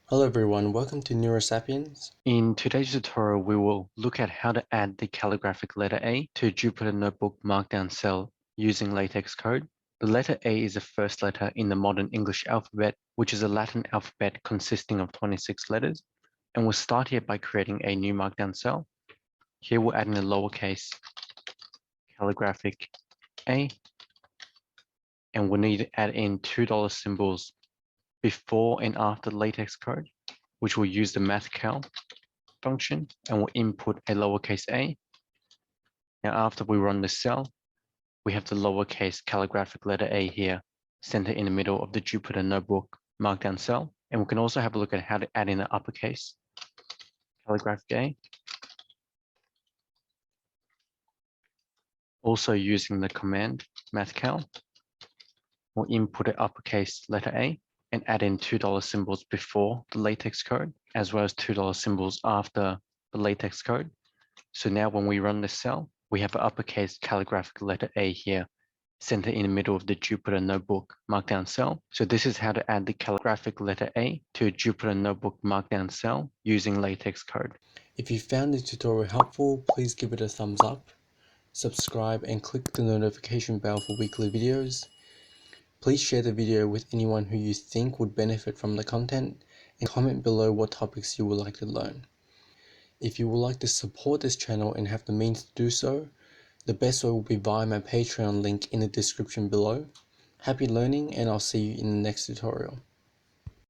Hello everyone, welcome to Neurasapiens. In today's tutorial, we will look at how to add the calligraphic letter A to Jupyter Notebook Markdown cell using LaTeX code. The letter A is the first letter in the modern English alphabet, which is a Latin alphabet consisting of 26 letters. And we'll start here by creating a new Markdown cell. Here we'll add in a lowercase calligraphic A, and we'll need to add in $2 symbols before and after LaTeX code, which will use the mathcal function, and we'll input a lowercase a. Now, after we run the cell, we have the lowercase calligraphic letter A here, centered in the middle of the Jupyter Notebook Markdown cell. And we can also have a look at how to add in the uppercase calligraphic A. Also using the command mathcal, we'll input an uppercase letter A and add in $2 symbols before the LaTeX code, as well as $2 symbols after the LaTeX code. So now when we run this cell, we have an uppercase calligraphic letter A here, centered in the middle of the Jupyter Notebook Markdown cell. So this is how to add the calligraphic letter A to a Jupyter Notebook Markdown cell using LaTeX code. If you found this tutorial helpful, please give it a thumbs up, subscribe and click the notification bell for weekly videos. Please share the video with anyone who you think would benefit from the content and comment below what topics you would like to learn. If you would like to support this channel and have the means to do so, the best way will be via my Patreon link in the description below. Happy learning and I'll see you in the next tutorial.